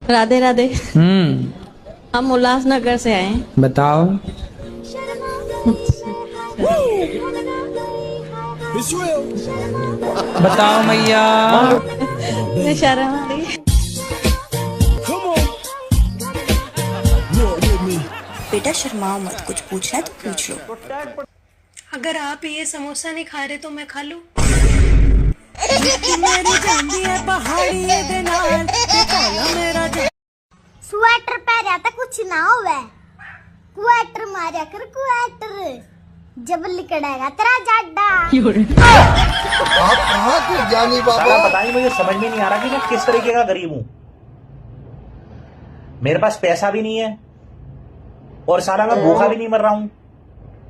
राधे राधे। हम उल्लासनगर से आए हैं। बताओ। बताओ मैया। शर्म आ रही। बेटा शर्माओ मत, कुछ पूछना है तो पूछ लो। अगर आप ये समोसा नहीं खा रहे तो मैं खा लूं? स्वेटर पहना तो कुछ ना होवे, क्वेटर मारा कर क्वेटर, जब लिकड़ेगा तेरा जाडा। आप कहाँ के ज्ञानी बाबा? बताइए, मुझे समझ में नहीं आ रहा कि मैं किस तरीके का गरीब हूँ। मेरे पास पैसा भी नहीं है और साला मैं भूखा भी नहीं मर रहा हूँ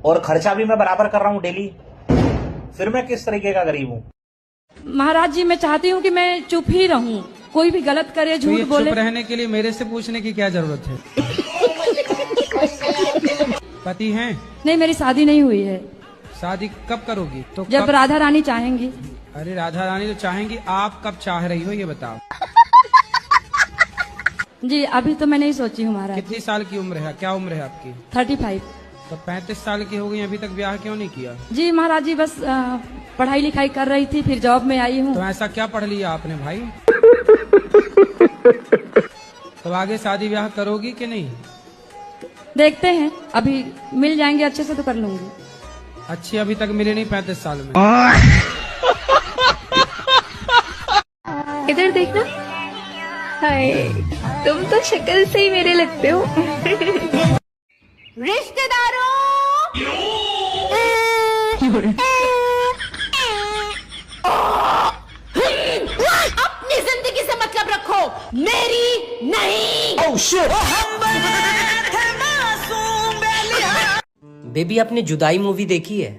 और खर्चा भी मैं बराबर कर रहा हूँ डेली, फिर मैं किस तरीके का गरीब हूँ? महाराज जी, मैं चाहती हूँ कि मैं चुप ही रहूं, कोई भी गलत करे, झूठ बोले। चुप रहने के लिए मेरे से पूछने की क्या जरूरत है? पति हैं? नहीं, मेरी शादी नहीं हुई है। शादी कब करोगी? तो जब कब? राधा रानी चाहेंगी। अरे राधा रानी तो चाहेंगी, आप कब चाह रही हो ये बताओ। जी अभी तो मैं नहीं सोची हूँ महाराज। कितनी साल की उम्र है? क्या उम्र है आपकी? 35। तो 35 साल की हो गई, अभी तक ब्याह क्यों नहीं किया? जी महाराज जी, बस पढ़ाई लिखाई कर रही थी, फिर जॉब में आई हूँ। तो ऐसा क्या पढ़ लिया आपने भाई? तो आगे शादी ब्याह करोगी कि नहीं? देखते हैं, अभी मिल जाएंगे अच्छे से तो कर लूंगी। अच्छी अभी तक मिली नहीं 35 साल में। इधर देखना। हाय, तुम तो शक्ल से ही मेरे लगते हो। रिश्तेदारों, अपनी जिंदगी से मतलब रखो, मेरी नहीं। Oh, shit! बेबी, आपने जुदाई मूवी देखी है?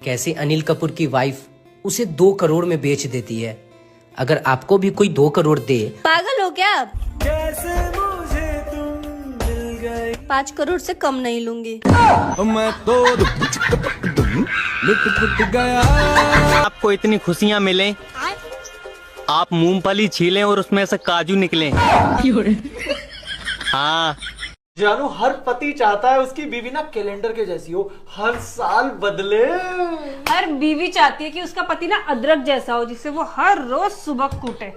कैसे अनिल कपूर की वाइफ उसे 2 करोड़ में बेच देती है। अगर आपको भी कोई 2 करोड़ दे। पागल हो क्या आप? 5 करोड़ से कम नहीं लूंगी। आपको इतनी खुशियाँ मिले, आप मूंगफली छीलें और उसमें से काजू निकले। हाँ जानू, हर पति चाहता है उसकी बीवी ना कैलेंडर के जैसी हो, हर साल बदले। हर बीवी चाहती है कि उसका पति ना अदरक जैसा हो, जिससे वो हर रोज सुबह कूटे।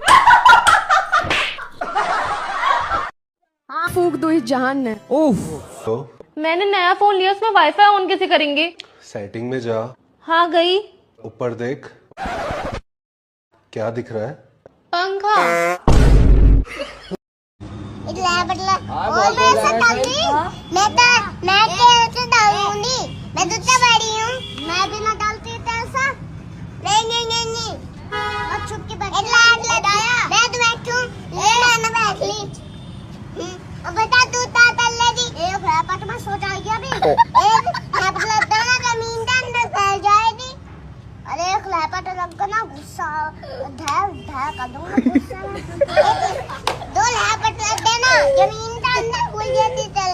फूक दो इस जहान ने। तो मैंने नया फोन लिया, उसमें वाईफाई ऑन कैसे करेंगे? सेटिंग में जा। हाँ गई। ऊपर देख, क्या दिख रहा है? पंखा। मैं दूसरा बड़ी हूँ, मैं भी ना डालती ऐसा। नहीं, और छुप के लगाया। मैं तो बैठूं, मैंने बैठ ली। बता तू एक रैपट में सो जाएगी अभी। एक रैपट लगता ना जमीन के अंदर फैल जाएगी। अरे एक रैपट लग ना गुस्सा ढह कर दूंगा गुस्सा। 2 रैपट लग गए ना जमीन के अंदर घुल जाती, चल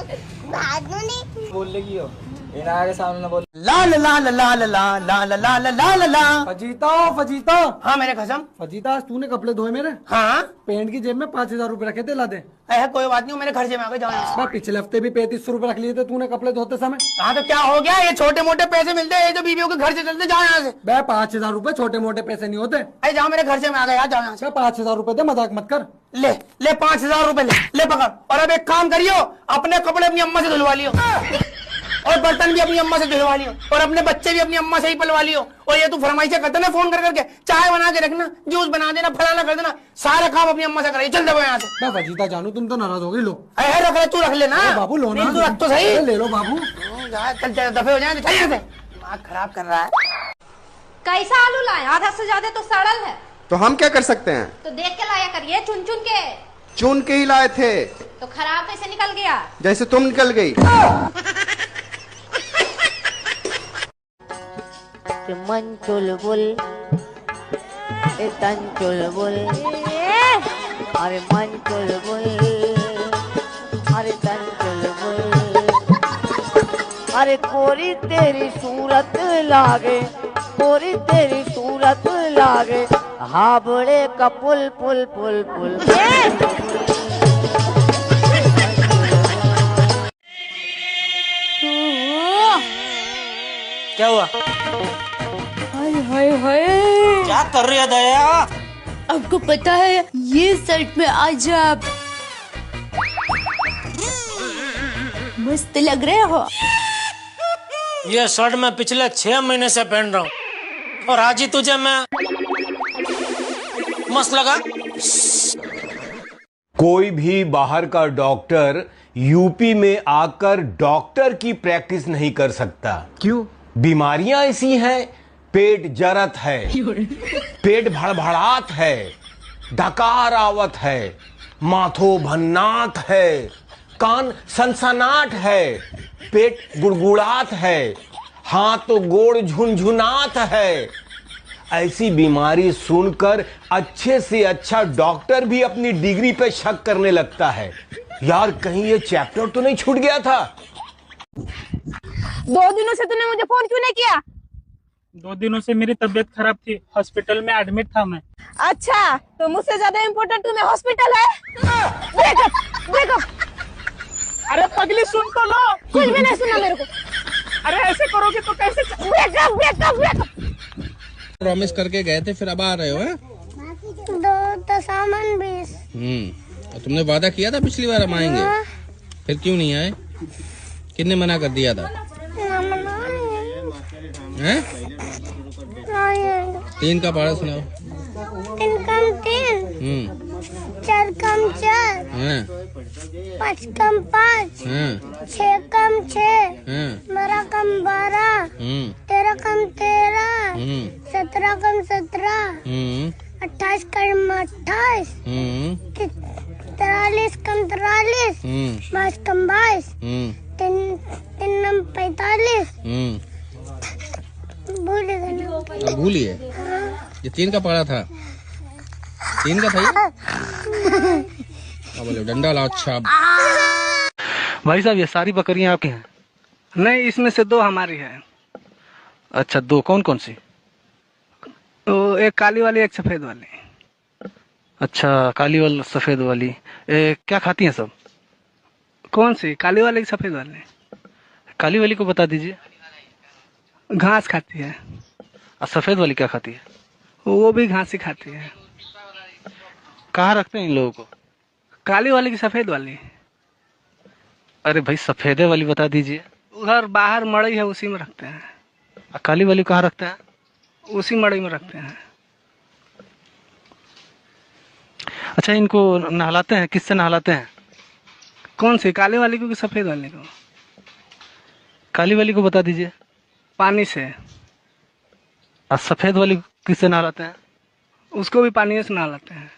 भाग नहीं। बोल लेगी हो इनाया के सामने ना बोल। ला ला ला ला ला ला ला ला ला ला ला ला। फजीता। हाँ मेरे कसम। फजीता, आज तूने कपड़े धोए मेरे? हाँ। पेंट की जेब में 5000 रुपए रखे थे, ला दे। कोई बात नहीं, मेरे खर्चे में आ गए, जाओ। पिछले हफ्ते भी 3500 रुपए रख लिए थे तूने कपड़े धोते समय। हाँ तो क्या हो गया, ये छोटे मोटे पैसे मिलते हैं, ये जो बीवियों के घर से चलते, जाओ यहाँ से। 5000 रुपए छोटे मोटे पैसे नहीं होते। अरे जाओ, मेरे खर्चे में आ गए, जाओ यहाँ से। 5000 रुपए दे, मजाक मत कर। ले 5000 रुपए ले पकड़। और अब एक काम करियो, अपने कपड़े अपनी अम्मा से धुलवा लियो और बर्तन भी अपनी अम्मा से धुलवा लियो और अपने बच्चे भी अपनी अम्मा से ही पलवा लियो। और ये तू फरमाइशें करते ना फोन कर करके, चाय बना के रखना, जूस बना देना, फलाना कर देना, सारे काम अपनी अम्मा से कराइए। चल दे यहाँ से। फजीता जानू, तुम तो नाराज हो गई। लो रख ले, तू रख लेना बाबू। लो ना, तू रख तो सही। ले लो बाबू। चल दफे हो जाए, दिमाग खराब कर रहा है। कैसा आलू लाए? आधा से ज्यादा तो सड़ल है। तो हम क्या कर सकते हैं? तो देख के लाया करिए, चुन चुन के। चुन के ही लाए थे। तो खराब कैसे निकल गया? जैसे तुम निकल गई। मन चुलबुल, तन चुलबुल, अरे मन चुलबुल, अरे तन चुलबुल, अरे कोरी तेरी सूरत लागे, कोरी तेरी सूरत लागे, हाबड़े का पुल पुल पुल पुल। क्या हुआ? हाय हाय हाय, क्या कर रही है दया? आपको पता है ये शर्ट में आज आप मस्त लग रहे हो। ये शर्ट मैं पिछले 6 महीने से पहन रहा हूँ और आज ही तुझे मैं मस्त लगा। कोई भी बाहर का डॉक्टर यूपी में आकर डॉक्टर की प्रैक्टिस नहीं कर सकता। क्यों? बीमारियां ऐसी हैं, पेट जरत है, पेट भड़भड़ात है, डकार आवत है, माथो भन्नात है, कान सनसनाट है, पेट गुड़गुड़ात है, हाथ गोड़ झुनझुनात है। ऐसी बीमारी सुनकर अच्छे से अच्छा डॉक्टर भी अपनी डिग्री पे शक करने लगता है। यार कहीं ये चैप्टर तो नहीं छूट गया था? 2 दिनों से तूने मुझे फोन क्यों नहीं किया? 2 दिनों से मेरी तबीयत खराब थी, हॉस्पिटल में एडमिट था मैं। अच्छा, तो मुझसे ज्यादा इम्पोर्टेंट तुम्हें हॉस्पिटल है? ब्रेकअप। अरे पगली सुन तो लो। कुछ भी नहीं सुना मेरे को। अरे ऐसे करोगे तो कैसे? ब्रेकअप। प्रॉमिस करके गए थे, फिर अब आ रहे हो? है? 2 सामान 20। और तुमने वादा किया था पिछली बार हम आएंगे, फिर क्यों नहीं आए? किसने मना कर दिया था? हैं? 3 का पढ़ा सुनाओ। 3 कम 3, 4 कम 4, 5 कम 5, 6 कम 6, 12 कम 12, 13 कम 13, 17 कम 17, 28 कम 28, 43 कम 43, 22 कम 22, 3 कम 45। भूल गए। भूलिए? ये 3 का पढ़ा था? 3 का था ये? बोलो डंडा लाओ। अच्छा भाई साहब, ये सारी बकरियां आपकी हैं? नहीं, इसमें से 2 हमारी है। अच्छा, 2 कौन कौन सी? तो एक काली वाली, एक सफेद वाली। अच्छा, काली वाली सफेद वाली क्या खाती हैं सब? कौन सी, काली वाली सफेद वाली? काली वाली को बता दीजिए। घास खाती है। और सफेद वाली क्या खाती है? वो भी घास ही खाती है। कहाँ रखते हैं इन लोगों को? काली वाली की सफेद वाली? अरे भाई सफेदे वाली बता दीजिए। उधर बाहर मड़ई है, उसी में रखते हैं। और काली वाली कहाँ रखते हैं? उसी मड़ई में रखते हैं। अच्छा, इनको नहलाते हैं? किससे नहलाते हैं? कौन सी, काली वाली को कि सफेद वाली को? काली वाली को बता दीजिए। पानी से। और सफेद वाली किससे नहलाते हैं? उसको भी पानी से नहलाते हैं।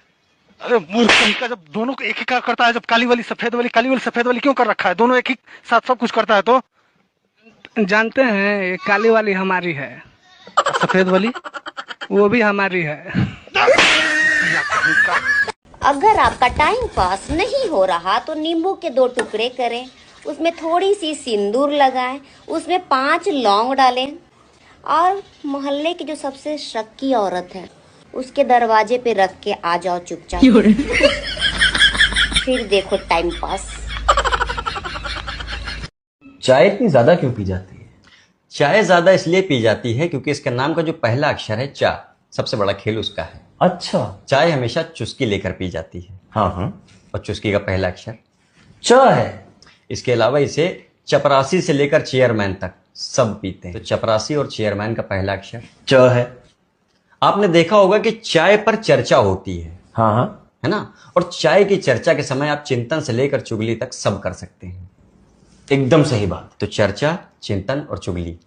अरे मूर्ख कहीं का, जब दोनों को एक ही करता है, जब काली वाली सफेद वाली क्यों कर रखा है? दोनों एक ही साथ सब कुछ करता है तो? जानते हैं, ये काली वाली हमारी है, सफेद वाली वो भी हमारी है। अगर आपका टाइम पास नहीं हो रहा तो नींबू के 2 टुकड़े करें, उसमें थोड़ी सी सिंदूर लगाएं, उसमें 5 लौंग डालें और मोहल्ले की जो सबसे शक्की औरत है उसके दरवाजे पे रख के आ जाओ चुपचाप। फिर देखो टाइम पास। चाय इतनी ज्यादा क्यों पी जाती है? चाय ज्यादा इसलिए पी जाती है क्योंकि इसके नाम का जो पहला अक्षर है चा, सबसे बड़ा खेल उसका है। अच्छा, चाय हमेशा चुस्की लेकर पी जाती है। हाँ, और चुस्की का पहला अक्षर च है। इसके अलावा इसे चपरासी से लेकर चेयरमैन तक सब पीते हैं। तो चपरासी और चेयरमैन का पहला अक्षर च है। आपने देखा होगा कि चाय पर चर्चा होती है। हाँ, है ना? और चाय की चर्चा के समय आप चिंतन से लेकर चुगली तक सब कर सकते हैं। एकदम सही बात। तो चर्चा, चिंतन और चुगली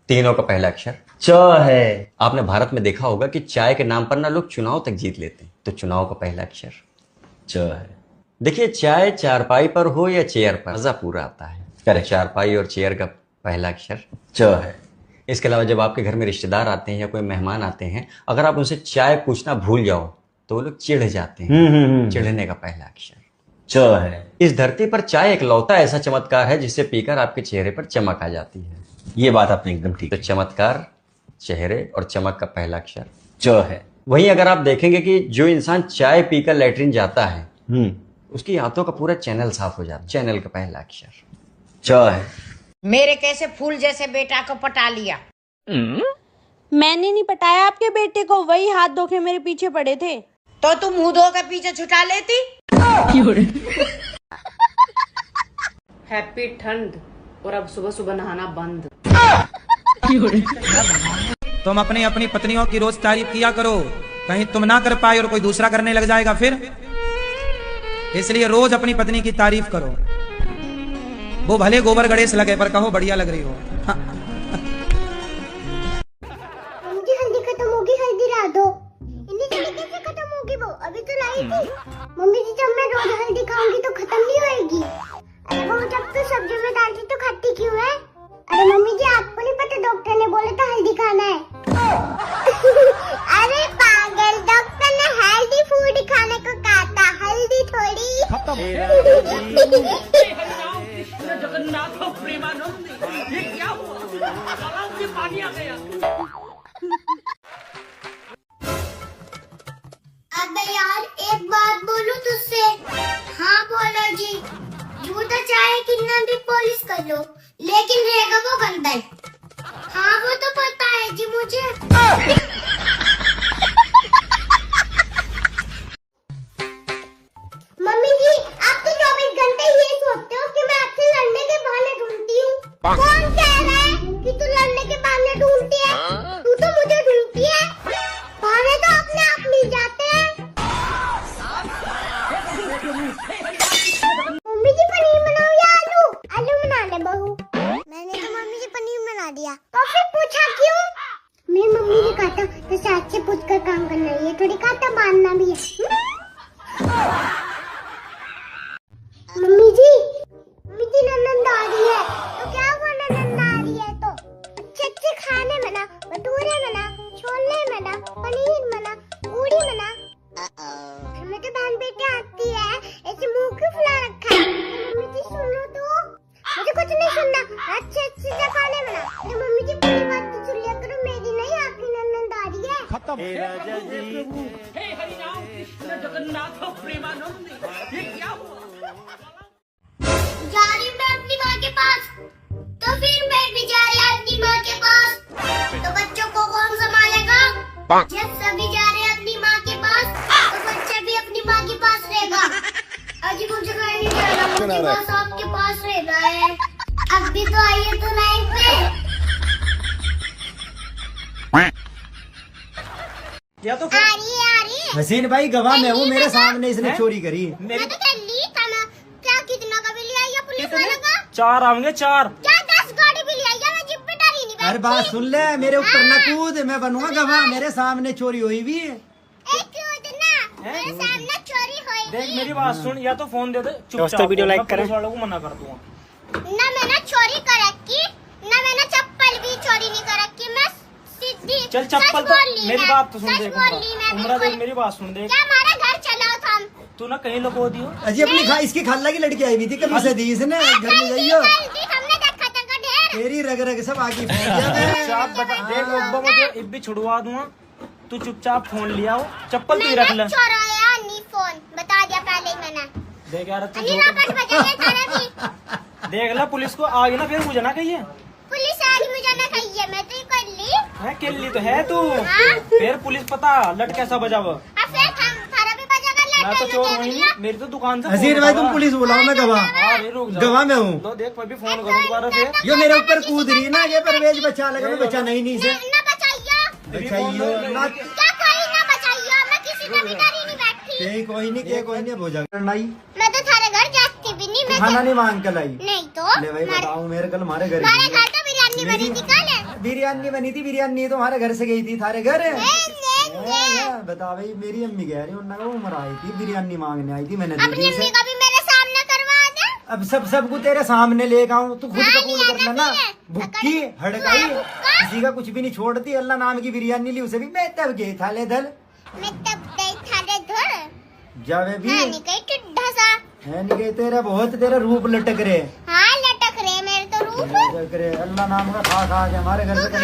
तीनों का पहला अक्षर च है। आपने भारत में देखा होगा कि चाय के नाम पर ना लोग चुनाव तक जीत लेते हैं। तो चुनाव का पहला अक्षर च है। देखिए, चाय चारपाई पर हो या चेयर पर, मजा पूरा आता है। करें, चारपाई और चेयर का पहला अक्षर च है। इसके अलावा जब आपके घर में रिश्तेदार आते हैं या कोई मेहमान आते हैं, अगर आप उनसे चाय पूछना भूल जाओ तो वो लोग चिढ़ जाते हैं। चिढ़ने का पहला अक्षर च है। इस धरती पर चाय एक लौता ऐसा चमत्कार है जिसे पीकर आपके चेहरे पर चमक आ जाती है। ये बात आपने एकदम ठीक। तो चमत्कार, चेहरे और चमक का पहला अक्षर च है। वहीं अगर आप देखेंगे कि जो इंसान चाय पीकर लेटरिन जाता है, उसकी आंतों का पूरा चैनल साफ हो जाता है। चैनल का पहला अक्षर च है। मेरे कैसे फूल जैसे बेटा को पटा लिया। मैंने नहीं पटाया आपके बेटे को, वही हाथ धो के मेरे पीछे पड़े थे। तो तुम मुंह धो के पीछे छुटा लेती। हैप्पी ठंड, और अब सुबह सुबह नहाना बंद। तुम अपनी अपनी पत्नियों की रोज तारीफ किया करो, कहीं तुम ना कर पाए और कोई दूसरा करने लग जाएगा फिर। इसलिए रोज अपनी पत्नी की तारीफ करो, वो भले गोबर गणेश लगे पर कहो बढ़िया लग रही हो। मम्मी हल्दी खत्म होगी, हल्दी ला दो। इतनी जल्दी कैसे खत्म होगी वो? अभी तो लाई थी। मम्मी जी जब मैं रोज हल्दी खाऊंगी तो खत्म नहीं होएगी। अरे वो जब तो सब्जी में डालती तो खाती क्यों है? अरे मम्मी जी आपको नहीं पता, डॉक्टर ने बोला था हल्दी खाना है। अरे पागल, डॉक्टर ने हेल्दी फूड खाने को कहा था, हल्दी थोड़ी। जगन्नाथ प्रेमानंद, ये क्या हुआ? गलाव में पानी आ गया। अबे यार एक बात बोलूं तुझसे। हाँ बोलो जी। जूता चाहे कितना भी पॉलिश कर लो, लेकिन रहेगा वो गंदा ही। हाँ वो तो पता है जी मुझे। मम्मी जी आप तो 24 घंटे ये सोचते हो कि मैं आपसे लड़ने के बहाने ढूंढती हूँ। कौन कह रहा है कि तू लड़ने के बहाने ढूंढती है? तू तो मुझे ढूंढती है। बहाने तो अपने आप मिल जाते हैं। मम्मी जी पनीर बनाओ या आलू? आलू बना ले बहू। मैंने तो मम्मी जी पनीर बना दिया। तो फिर पूछा क्यों? मेरी मम्मी ने कहा था तो साथ से पूछ कर काम करना है, ये थोड़ी कहा था मानना भी है। मम्मी जी ननद आ रही है। तो क्या हुआ ननद आ रही है तो? अच्छे खाने बना, भटूरे बना, छोले बना, पनीर बना, पूरी बना। हमें तो बहन बेटे आती है, ऐसे मुंह क्यों फुला रखा है? मम्मी जी सुनो तो, मुझे कुछ नहीं सुनना। अच्छे से खाने बना। तो मम्मी जी पूरी बात तो सुन लिया करो, मेरी नहीं आपकी ननद आ रही है। हे हरिनाम कृष्ण जगन्नाथ प्रेमानंद, ये क्या हुआ? जा रही मैं अपनी माँ के पास, तो फिर मैं भी जा रही अपनी माँ के पास। तो बच्चों को कौन संभालेगा? जब सभी जा रहे हैं अपनी माँ के पास, तो बच्चे भी अपनी माँ के पास रहेगा। अजी मुझे कहीं नहीं जाना, मुझे बस आपके पास रहना है। अब भी तो आइए तो लाइन पे। या तो आ रही है। हसीन भाई गवाह मैं हूँ, मेरे सामने इसने चोरी करी। मैं तो कर ली था ना। क्या कितना का बिल आई है पुलिस वालों का? 4 आएंगे 4। क्या 10 गाड़ी बिल आई है? मैं जिप पे डरी नहीं। अरे बात सुन ले, मेरे ऊपर न कूद, मैं बनूंगा गवाह। मेरे सामने चोरी हुई भी। मेरे सामने चोरी हुई। देख मेरी बात सुन, या तो फोन दे दे चुपचाप, वीडियो लाइक करें, पुलिस वालों को मना कर दूंगा। ना मैंने चोरी कर रखी, ना मैंने चप्पल भी चोरी नहीं कर रखी। मैं सीधी चल चप्पल तो मेरी बात तो सुन, देख उमरा देख मेरी बात सुन, देख क्या हमारा घर चलाओ था। तू ना कहीं लुको दियो। अजी अपनी इसकी खाला की लड़की आई हुई थी, कभी से दी इसने। घर में जाइयो, हमने देखा था का ढेर। तेरी रग रग सब आगे चुपचाप बता, देख अब्बा मुझे इब्बी छुड़वा दूंगा, तू चुपचाप फोन लिया हो, चप्पल तू ही रख ले। चोराया नहीं फोन, बता दिया पहले ही मैंने। देख यार तू देख देख ला, पुलिस को आगे ना फिर मुझे ना कहिए। पुलिस आज मुझे ना कहिए, मैं तो कर ली है, के लिए तो है तू। फिर पुलिस पता लट कैसा बजाव। मैं तो चोर वही नहीं, मेरी तो दुकान से। हसीन भाई तुम पुलिस बुलाओ, मैं गवाह। गवाह में हूँ। तो देख मैं भी फोन करूँ दोबारा से। यो मेरे ऊपर कूद रही ना, ये परवेज बचा लगा, मैं बचा नहीं से। बचाइयो ना, कोई नहीं हो जाएगा। मैं तो थारे घर जाती भी नहीं। मैं खाना नहीं मांग कर लाई। नहीं तो ले भाई बताऊं, मेरे कल हमारे घर तो बिरयानी बनी थी। कल बिरयानी बनी थी, बिरयानी तो हमारे घर से गई थी थारे घर। बता भाई, मेरी अम्मी कह रही उन्होंने उम्र आई थी, बिरयानी मांगने आई थी, मैंने दे दी उसे। कभी मेरे सामने करवा दे। अब सबको तेरे सामने लेकर आऊं, तू खुद कबूल कर लेना। भुक्की हड़काई किसी का कुछ भी नहीं छोड़ती। अल्लाह नाम की बिरयानी ली, उसे भी मैं तब गई थाले धल। मैं तब गई थाले धल जावे भी है नहीं गई टिड्ढा सा। है नहीं गई, तेरा बहुत तेरा रूप लटक रहे। हाँ लटक रहे मेरे तो रूप लटक रहे। अल्लाह नाम का खा के हमारे घर से अल्लाह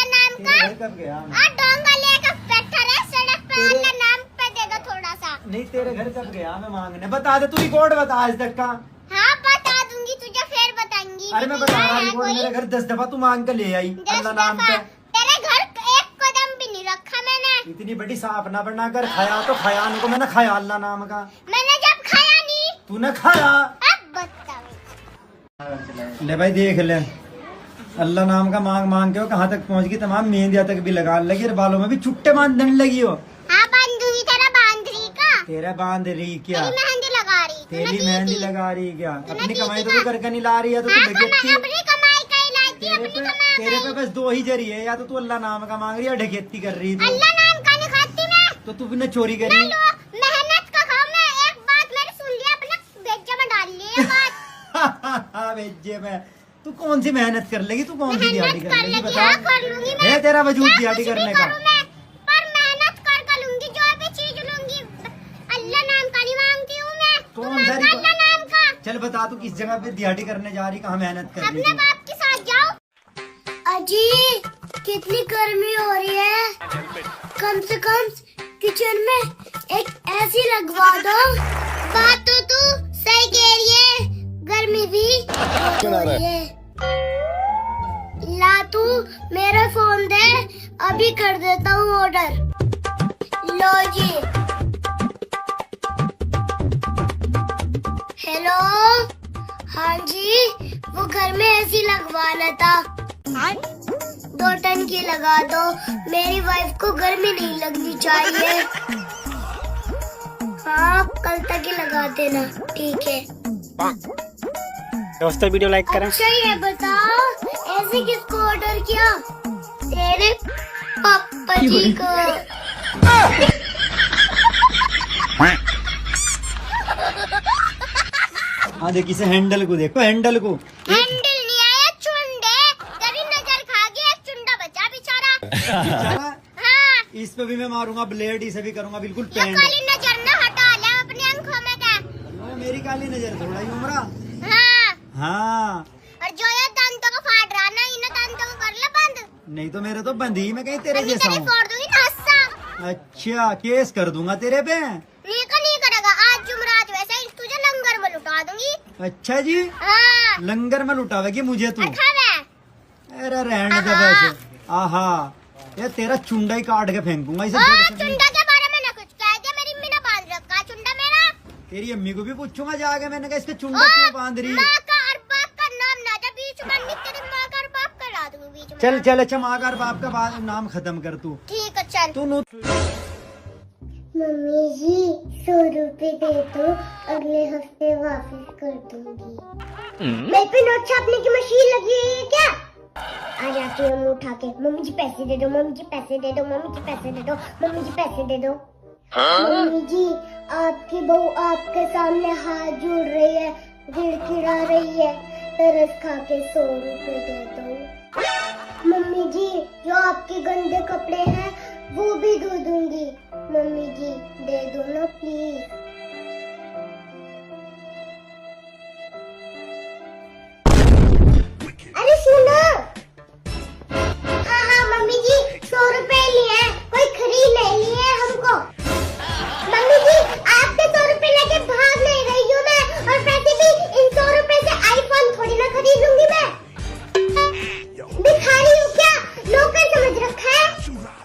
नाम का। कब गया और डोंगा लेकर बैठा रहे सड़क पे, अल्लाह नाम पे देगा थोड़ा सा। नहीं तेरे घर कब गया मैं मांगने? बता दे, तू रिकॉर्ड बता आज तक का। हाँ बता दूंगी तुझे, फिर बताऊंगी। अरे मैं बता रहा रिपोर्ट मेरे घर 10 दफा तू मांग कर ले आई अल्लाह नाम पे। तेरे घर एक कदम भी नहीं रखा मैंने। इतनी बड़ी सांप ना बना कर खाया तो खाया उनको मैंने खाया अल्लाह नाम का। मैंने जब खाया नहीं तूने खाया। अब बता ले भाई देख ले अल्लाह नाम का मांग मांग के कहाँ तक पहुँच गई। तमाम मेहंदिया तक भी लगा लगी और बालों में भी चुट्टे बांधने लगी हो। हाँ बांधूंगी। तेरा बांध रही का? तेरा बांध रही क्या? तेरी मेहंदी लगा रही। तेरी मेहंदी लगा रही क्या? अपनी कमाई तो करके नहीं ला रही है तो तू ढकेती। अपनी कमाई का ही लाती। अपनी कमाई तेरे पे बस दो ही जरिए है, या तो तू अल्लाह नाम का मांग रही है ढकेती कर रही। अल्लाह नाम का नहीं खाती मैं। तो तू बिना चोरी करी। मेहनत का खाओ। मैं एक बात मेरी सुन लिया अपने भेजे में डाल लिया बात। भेजे में तू कौन सी मेहनत कर लेगी? तू कौन सी दिहाड़ी कर लेगी बता? हाँ, कर लूंगी मैं। है तेरा वजूद दिहाड़ी करने का? पर मेहनत कर लूंगी। जो भी चीज लूंगी अल्लाह नाम का नहीं मांगती हूँ मैं। कौन सा अल्लाह नाम का? चल बता तू किस जगह पे दिहाड़ी करने जा रही? कहाँ मेहनत कर रही? अपने बाप के साथ जाओ। अजी कितनी गर्मी हो रही है। कम से कम किचन में एक ऐसी लगवा दो। बात तो तू सही कह रही है। गर्मी भी हो रही है। ला तू मेरा फोन दे अभी कर देता हूँ ऑर्डर। लो जी। हेलो हाँ जी वो घर में एसी लगवाना था। 2 टन की लगा दो। मेरी वाइफ को गर्मी नहीं लगनी चाहिए। हाँ कल तक ही लगा देना। ठीक है दोस्तों वीडियो लाइक करें। अच्छा ये बताओ ऐसे किसको ऑर्डर किया? तेरे पापा जी को। हाँ देखिए इसे हैंडल को देखो हैंडल को। हैंडल नहीं आया चुंडे। तेरी नजर खा गया। चुंडा बचा बेचारा। हाँ इस पे भी मैं मारूंगा ब्लेड। इसे भी करूंगा बिल्कुल ये पेंट। काली नजर ना हटा ले अपनी आंखों में क्या? मेरी काली नजर थोड़ा ही उमरा। हाँ हाँ और जो ये दांतों को फाड़ रहा ना इन दांतों को कर ले बंद। नहीं तो मेरे तो बंद ही मैं कहीं तेरे जैसा हूँ। फोड़ दूंगी ना हस्सा। अच्छा केस कर दूंगा तेरे पे। नहीं करेगा। आज जुमरात वैसे ही तुझे लंगर में लुटा दूंगी। अच्छा जी हाँ लंगर में लुटावेगी मुझे तू? खावे। अरे रहने दे वैसे। आहा ये तेरा चुंडा ही काट के फेंकूंगा इसे। चुंडा के बारे में ना कुछ कह दे। मेरी अम्मी ने बांध रखा चुंडा मेरा। तेरी अम्मी को भी पूछूंगा जाके मैंने कहा इसका चुंडा क्यों बांध रही है? माँ का और बाप का नाम ना जा बीच में। नहीं तेरी माँ का और बाप का ला दूंगी बीच में। चल चल अच्छा माँ का और बाप का नाम खत्म कर तू। ठीक है चल। तू मम्मी जी 100 रुपए दे दो अगले हफ्ते वापस कर दूंगी। मेरे पे नोट छापने की मशीन लगी हुई है क्या? आ जाती हूँ मुँह उठा के। मम्मी जी पैसे दे दो। मम्मी जी पैसे दे दो। मम्मी जी पैसे दे दो। मम्मी जी पैसे दे दो। मम्मी जी आपकी बहू आपके सामने हाथ जोड़ रही है गिड़गिड़ा रही है। तरस खा के 100 रुपए दे दो। मम्मी जी जो आपके गंदे कपड़े हैं वो भी धो दूंगी। मम्मी जी दे दो ना प्लीज। अरे सुनो। हाँ मम्मी जी 100 रुपए लिए हैं। कोई खरीद नहीं लिए हैं हमको। मम्मी जी आपके 100 रुपए लेके भाग नहीं रही हूँ मैं। और पैसे भी इन 100 रुपए से आईफोन थोड़ी ना खरीद लूंगी मैं। भिखारी हूँ क्या? नौकर समझ रखा है?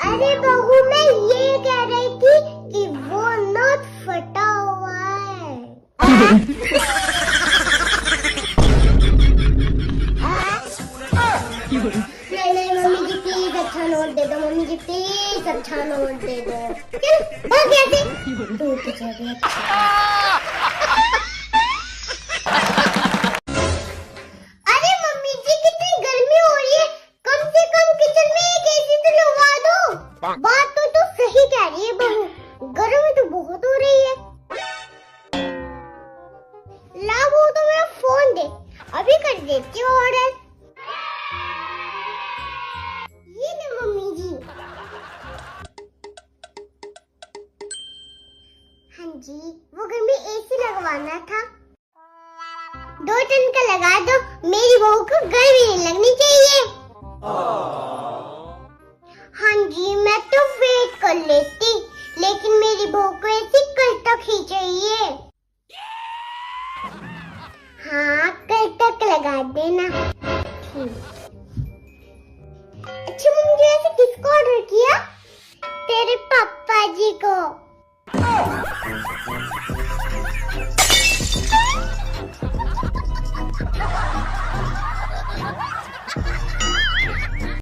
अरे बहू मैं ये कह रही थी कि वो नोट फटा हुआ है। नहीं मम्मी जी प्लीज अच्छा नोट दे दो। मम्मी जी प्लीज अच्छा नोट दे दो। चल भाग यहाँ से। तू तो चल अरे मम्मी जी कितनी गर्मी हो रही है। कम से कम किचन में एक एसी तो लगवा दो। बात तो सही कह रही है बहू। गर्मी तो बहुत हो रही है। ला वो तो मेरा फोन दे अभी कर देती हूँ ऑर्डर। ये ले मम्मी जी। हाँ जी वो घर में एसी लगवाना था। 2 टन का लगा दो। मेरी बहू को गर्मी नहीं लगनी चाहिए। हाँ जी मैं तो वेट कर लेती लेकिन मेरी बहू को ऐसी कल तक ही चाहिए। हाँ कल तक लगा देना। अच्छा मुझे ऐसे किसको ऑर्डर किया? तेरे पापा जी को।